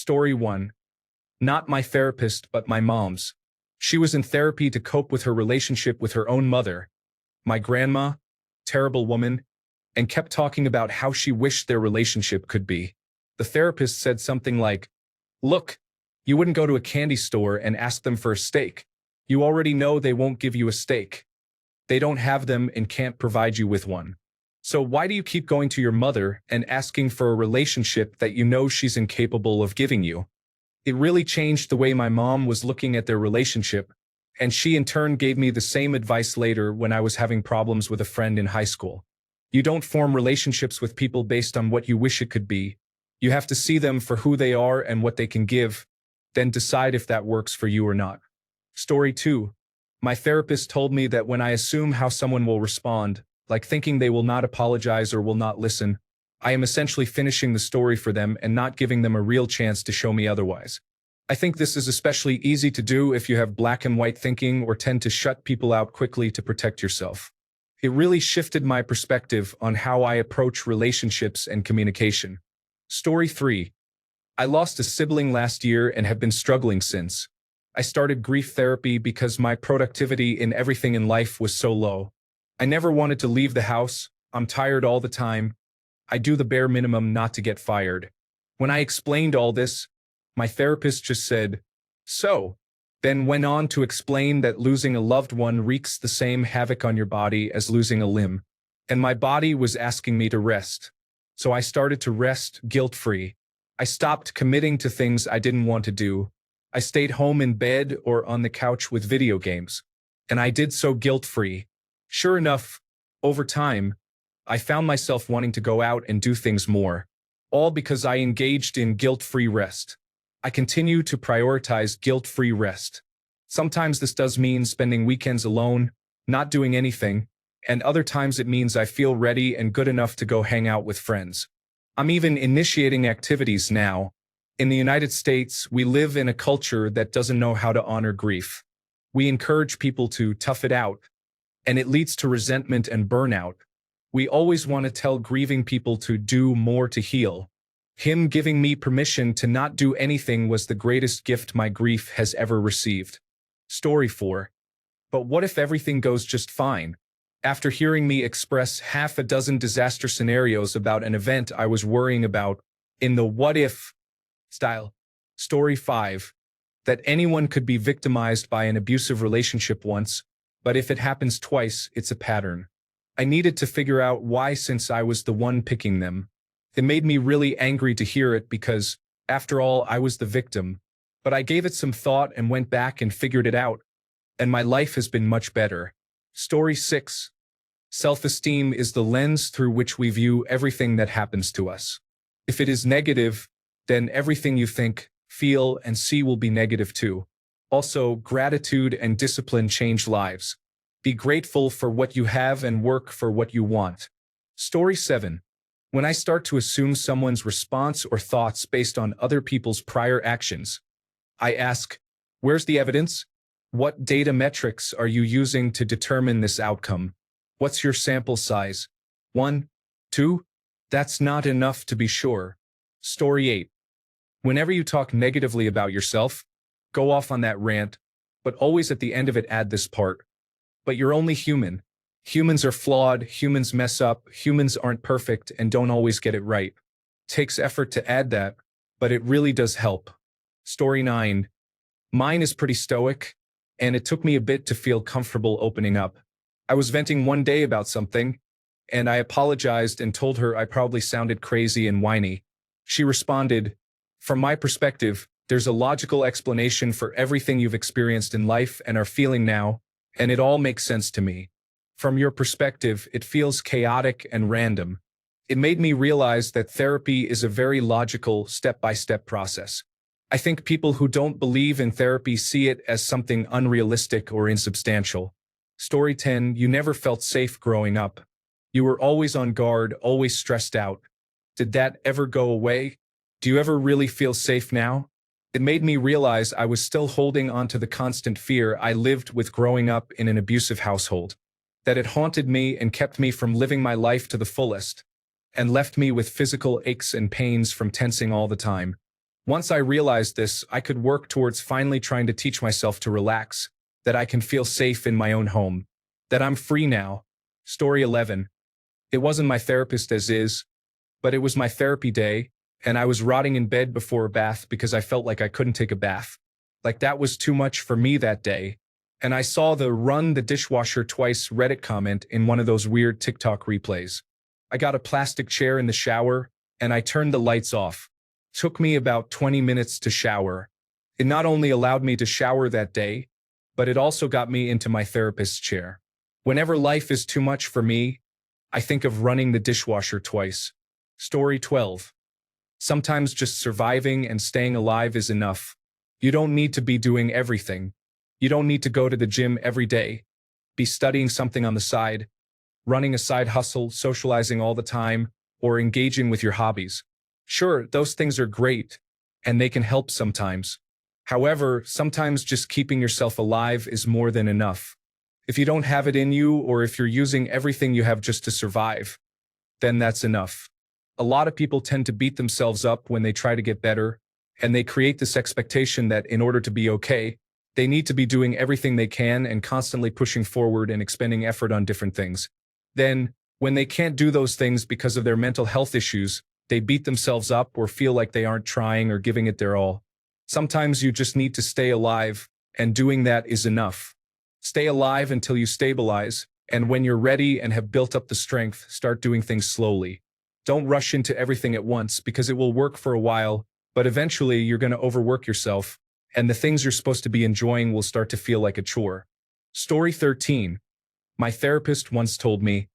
Story 1. Not my therapist, but my mom's. She was in therapy to cope with her relationship with her own mother, my grandma, terrible woman, and kept talking about how she wished their relationship could be. The therapist said something like, "Look, you wouldn't go to a candy store and ask them for a steak. You already know they won't give you a steak. They don't have them and can't provide you with one. So why do you keep going to your mother and asking for a relationship that you know she's incapable of giving you?" It really changed the way my mom was looking at their relationship, and she in turn gave me the same advice later when I was having problems with a friend in high school. You don't form relationships with people based on what you wish it could be. You have to see them for who they are and what they can give, then decide if that works for you or not. Story 2. My therapist told me that when I assume how someone will respond, like thinking they will not apologize or will not listen, I am essentially finishing the story for them and not giving them a real chance to show me otherwise. I think this is especially easy to do if you have black and white thinking or tend to shut people out quickly to protect yourself. It really shifted my perspective on how I approach relationships and communication. Story 3. I lost a sibling last year and have been struggling since. I started grief therapy because my productivity in everything in life was so low. I never wanted to leave the house. I'm tired all the time. I do the bare minimum not to get fired. When I explained all this, my therapist just said, "So," then went on to explain that losing a loved one wreaks the same havoc on your body as losing a limb. And my body was asking me to rest. So I started to rest guilt-free. I stopped committing to things I didn't want to do. I stayed home in bed or on the couch with video games. And I did so guilt-free. Sure enough, over time, I found myself wanting to go out and do things more, all because I engaged in guilt-free rest. I continue to prioritize guilt-free rest. Sometimes this does mean spending weekends alone, not doing anything, and other times it means I feel ready and good enough to go hang out with friends. I'm even initiating activities now. In the United States, we live in a culture that doesn't know how to honor grief. We encourage people to tough it out, and it leads to resentment and burnout. We always want to tell grieving people to do more to heal. Him giving me permission to not do anything was the greatest gift my grief has ever received. Story 4. But what if everything goes just fine? After hearing me express half a dozen disaster scenarios about an event I was worrying about in the what if style. Story 5. That anyone could be victimized by an abusive relationship once, but if it happens twice, it's a pattern. I needed to figure out why since I was the one picking them. It made me really angry to hear it because, after all, I was the victim. But I gave it some thought and went back and figured it out. And my life has been much better. Story 6. Self-esteem is the lens through which we view everything that happens to us. If it is negative, then everything you think, feel, and see will be negative too. Also, gratitude and discipline change lives. Be grateful for what you have and work for what you want. Story 7. When I start to assume someone's response or thoughts based on other people's prior actions, I ask, where's the evidence? What data metrics are you using to determine this outcome? What's your sample size? 1? 2? That's not enough to be sure. Story 8. Whenever you talk negatively about yourself, go off on that rant, but always at the end of it add this part. But you're only human. Humans are flawed, humans mess up, humans aren't perfect and don't always get it right. Takes effort to add that, but it really does help. Story 9. Mine is pretty stoic, and it took me a bit to feel comfortable opening up. I was venting one day about something, and I apologized and told her I probably sounded crazy and whiny. She responded, "From my perspective, there's a logical explanation for everything you've experienced in life and are feeling now, and it all makes sense to me. From your perspective, it feels chaotic and random." It made me realize that therapy is a very logical, step-by-step process. I think people who don't believe in therapy see it as something unrealistic or insubstantial. Story 10. You never felt safe growing up. You were always on guard, always stressed out. Did that ever go away? Do you ever really feel safe now? It made me realize I was still holding on to the constant fear I lived with growing up in an abusive household. That it haunted me and kept me from living my life to the fullest, and left me with physical aches and pains from tensing all the time. Once I realized this, I could work towards finally trying to teach myself to relax, that I can feel safe in my own home, that I'm free now. Story 11. It wasn't my therapist as is, but it was my therapy day, and I was rotting in bed before a bath because I felt like I couldn't take a bath. Like that was too much for me that day. And I saw the "run the dishwasher twice" Reddit comment in one of those weird TikTok replays. I got a plastic chair in the shower, and I turned the lights off. Took me about 20 minutes to shower. It not only allowed me to shower that day, but it also got me into my therapist's chair. Whenever life is too much for me, I think of running the dishwasher twice. Story 12. Sometimes just surviving and staying alive is enough. You don't need to be doing everything. You don't need to go to the gym every day, be studying something on the side, running a side hustle, socializing all the time, or engaging with your hobbies. Sure, those things are great, and they can help sometimes. However, sometimes just keeping yourself alive is more than enough. If you don't have it in you, or if you're using everything you have just to survive, then that's enough. A lot of people tend to beat themselves up when they try to get better, and they create this expectation that in order to be okay, they need to be doing everything they can and constantly pushing forward and expending effort on different things. Then, when they can't do those things because of their mental health issues, they beat themselves up or feel like they aren't trying or giving it their all. Sometimes you just need to stay alive, and doing that is enough. Stay alive until you stabilize, and when you're ready and have built up the strength, start doing things slowly. Don't rush into everything at once because it will work for a while, but eventually you're going to overwork yourself, and the things you're supposed to be enjoying will start to feel like a chore. Story 13. My therapist once told me,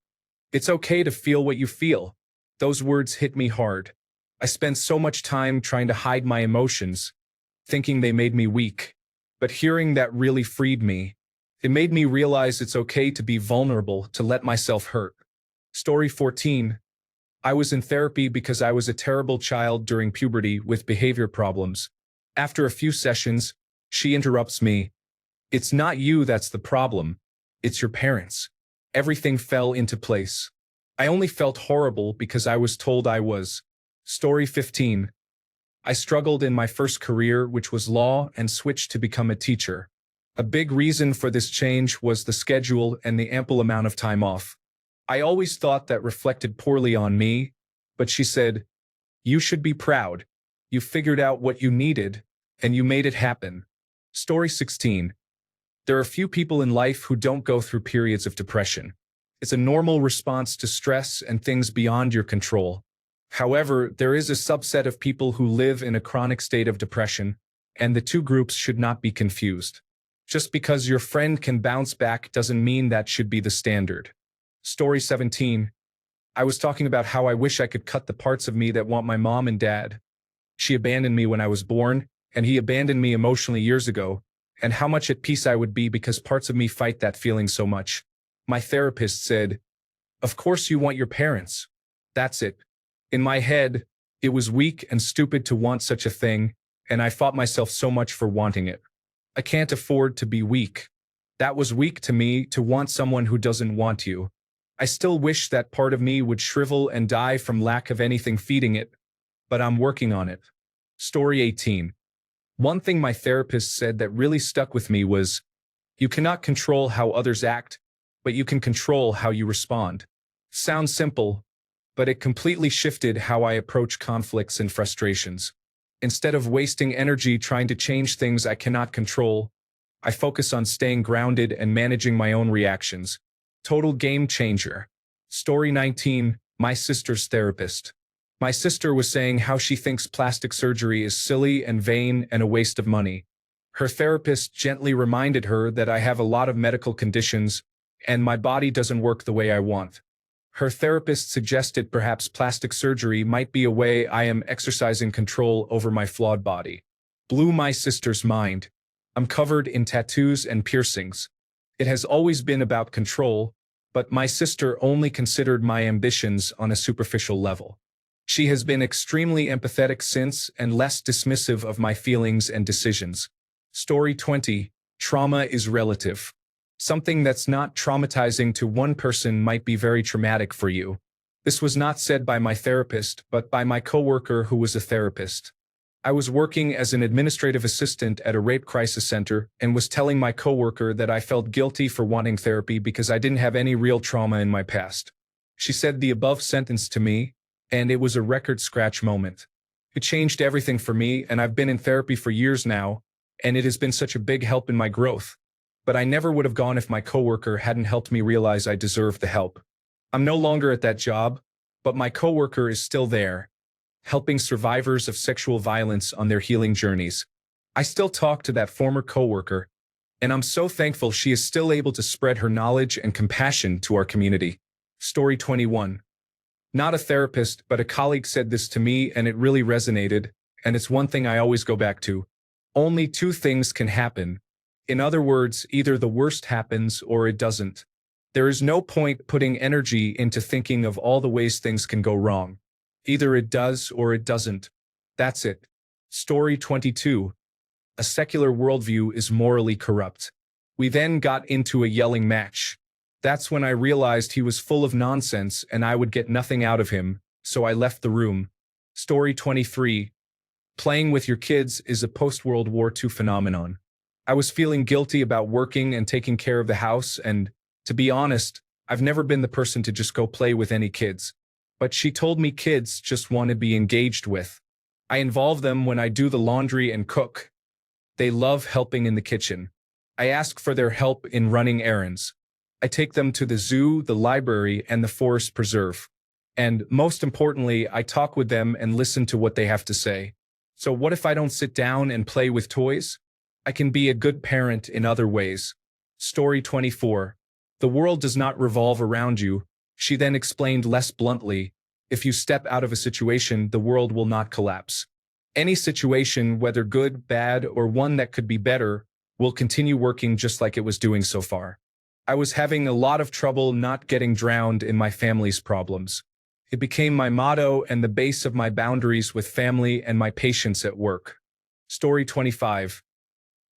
"It's okay to feel what you feel." Those words hit me hard. I spent so much time trying to hide my emotions, thinking they made me weak. But hearing that really freed me. It made me realize it's okay to be vulnerable, to let myself hurt. Story 14. I was in therapy because I was a terrible child during puberty with behavior problems. After a few sessions, she interrupts me. "It's not you that's the problem. It's your parents." Everything fell into place. I only felt horrible because I was told I was. Story 15. I struggled in my first career, which was law, and switched to become a teacher. A big reason for this change was the schedule and the ample amount of time off. I always thought that reflected poorly on me, but she said, "You should be proud. You figured out what you needed, and you made it happen." Story 16. There are few people in life who don't go through periods of depression. It's a normal response to stress and things beyond your control. However, there is a subset of people who live in a chronic state of depression, and the two groups should not be confused. Just because your friend can bounce back doesn't mean that should be the standard. Story 17. I was talking about how I wish I could cut the parts of me that want my mom and dad. She abandoned me when I was born, and he abandoned me emotionally years ago, and how much at peace I would be because parts of me fight that feeling so much. My therapist said, "Of course you want your parents. That's it." In my head, it was weak and stupid to want such a thing, and I fought myself so much for wanting it. I can't afford to be weak. That was weak to me, to want someone who doesn't want you. I still wish that part of me would shrivel and die from lack of anything feeding it, but I'm working on it. Story 18. One thing my therapist said that really stuck with me was, "You cannot control how others act, but you can control how you respond." Sounds simple, but it completely shifted how I approach conflicts and frustrations. Instead of wasting energy trying to change things I cannot control, I focus on staying grounded and managing my own reactions. Total game changer. Story 19. My sister's therapist. My sister was saying how she thinks plastic surgery is silly and vain and a waste of money. Her therapist gently reminded her that I have a lot of medical conditions and my body doesn't work the way I want. Her therapist suggested perhaps plastic surgery might be a way I am exercising control over my flawed body. Blew my sister's mind. I'm covered in tattoos and piercings. It has always been about control, but my sister only considered my ambitions on a superficial level. She has been extremely empathetic since and less dismissive of my feelings and decisions. Story 20. Trauma is relative. Something that's not traumatizing to one person might be very traumatic for you. This was not said by my therapist, but by my coworker who was a therapist. I was working as an administrative assistant at a rape crisis center and was telling my coworker that I felt guilty for wanting therapy because I didn't have any real trauma in my past. She said the above sentence to me, and it was a record scratch moment. It changed everything for me, and I've been in therapy for years now, and it has been such a big help in my growth. But I never would have gone if my coworker hadn't helped me realize I deserved the help. I'm no longer at that job, but my coworker is still there, helping survivors of sexual violence on their healing journeys. I still talk to that former coworker, and I'm so thankful she is still able to spread her knowledge and compassion to our community. Story 21. Not a therapist, but a colleague said this to me, and it really resonated, and it's one thing I always go back to. Only two things can happen. In other words, either the worst happens or it doesn't. There is no point putting energy into thinking of all the ways things can go wrong. Either it does or it doesn't. That's it. Story 22. A secular worldview is morally corrupt. We then got into a yelling match. That's when I realized he was full of nonsense and I would get nothing out of him, so I left the room. Story 23. Playing with your kids is a post-World War II phenomenon. I was feeling guilty about working and taking care of the house, and, to be honest, I've never been the person to just go play with any kids. But she told me kids just want to be engaged with. I involve them when I do the laundry and cook. They love helping in the kitchen. I ask for their help in running errands. I take them to the zoo, the library, and the forest preserve. And, most importantly, I talk with them and listen to what they have to say. So what if I don't sit down and play with toys? I can be a good parent in other ways. Story 24. The world does not revolve around you. She then explained less bluntly, if you step out of a situation, the world will not collapse. Any situation, whether good, bad, or one that could be better, will continue working just like it was doing so far. I was having a lot of trouble not getting drowned in my family's problems. It became my motto and the base of my boundaries with family and my patience at work. Story 25.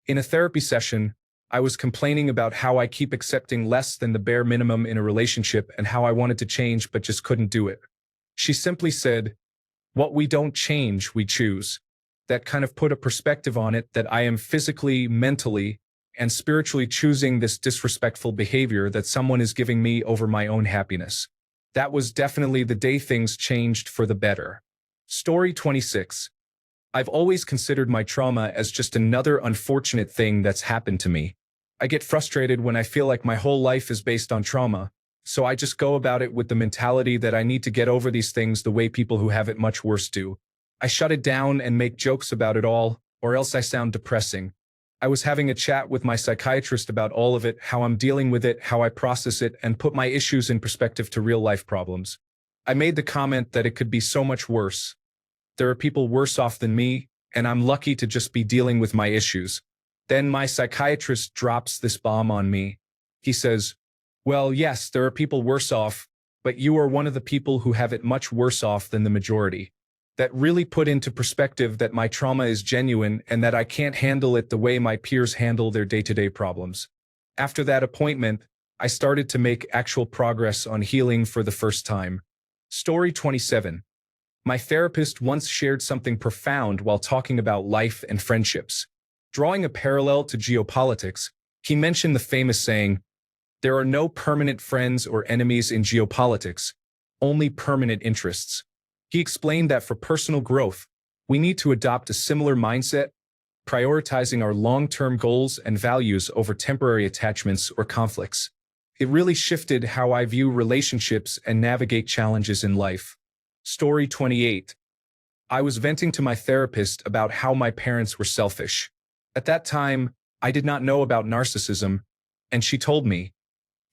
In a therapy session, I was complaining about how I keep accepting less than the bare minimum in a relationship and how I wanted to change but just couldn't do it. She simply said, "What we don't change, we choose." That kind of put a perspective on it that I am physically, mentally, and spiritually choosing this disrespectful behavior that someone is giving me over my own happiness. That was definitely the day things changed for the better. Story 26. I've always considered my trauma as just another unfortunate thing that's happened to me. I get frustrated when I feel like my whole life is based on trauma, so I just go about it with the mentality that I need to get over these things the way people who have it much worse do. I shut it down and make jokes about it all, or else I sound depressing. I was having a chat with my psychiatrist about all of it, how I'm dealing with it, how I process it, and put my issues in perspective to real-life problems. I made the comment that it could be so much worse. There are people worse off than me, and I'm lucky to just be dealing with my issues. Then my psychiatrist drops this bomb on me. He says, "Well, yes, there are people worse off, but you are one of the people who have it much worse off than the majority." That really put into perspective that my trauma is genuine and that I can't handle it the way my peers handle their day-to-day problems. After that appointment, I started to make actual progress on healing for the first time. Story 27. My therapist once shared something profound while talking about life and friendships. Drawing a parallel to geopolitics, he mentioned the famous saying, "There are no permanent friends or enemies in geopolitics, only permanent interests." He explained that for personal growth, we need to adopt a similar mindset, prioritizing our long-term goals and values over temporary attachments or conflicts. It really shifted how I view relationships and navigate challenges in life. Story 28. I was venting to my therapist about how my parents were selfish. At that time, I did not know about narcissism, and she told me,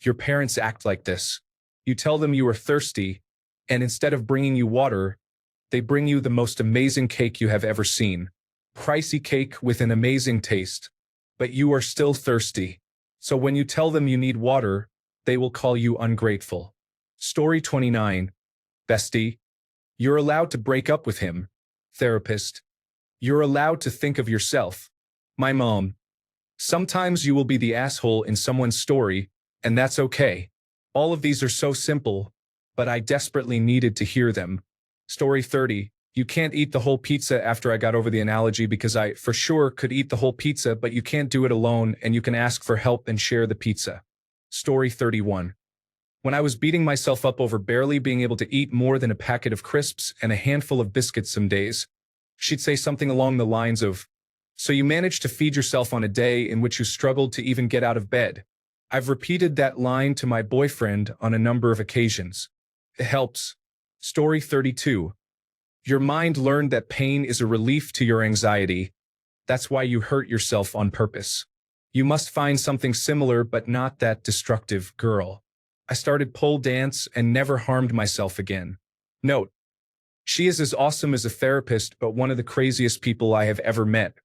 "Your parents act like this. You tell them you are thirsty, and instead of bringing you water, they bring you the most amazing cake you have ever seen. Pricey cake with an amazing taste. But you are still thirsty. So when you tell them you need water, they will call you ungrateful." Story 29. Bestie, you're allowed to break up with him. Therapist, you're allowed to think of yourself. My mom, sometimes you will be the asshole in someone's story, and that's okay. All of these are so simple, but I desperately needed to hear them. Story 30. You can't eat the whole pizza after I got over the analogy because I, for sure, could eat the whole pizza, but you can't do it alone and you can ask for help and share the pizza. Story 31. When I was beating myself up over barely being able to eat more than a packet of crisps and a handful of biscuits some days, she'd say something along the lines of, "So you managed to feed yourself on a day in which you struggled to even get out of bed." I've repeated that line to my boyfriend on a number of occasions. It helps. Story 32. Your mind learned that pain is a relief to your anxiety. That's why you hurt yourself on purpose. You must find something similar but not that destructive, girl. I started pole dance and never harmed myself again. Note, she is as awesome as a therapist but one of the craziest people I have ever met.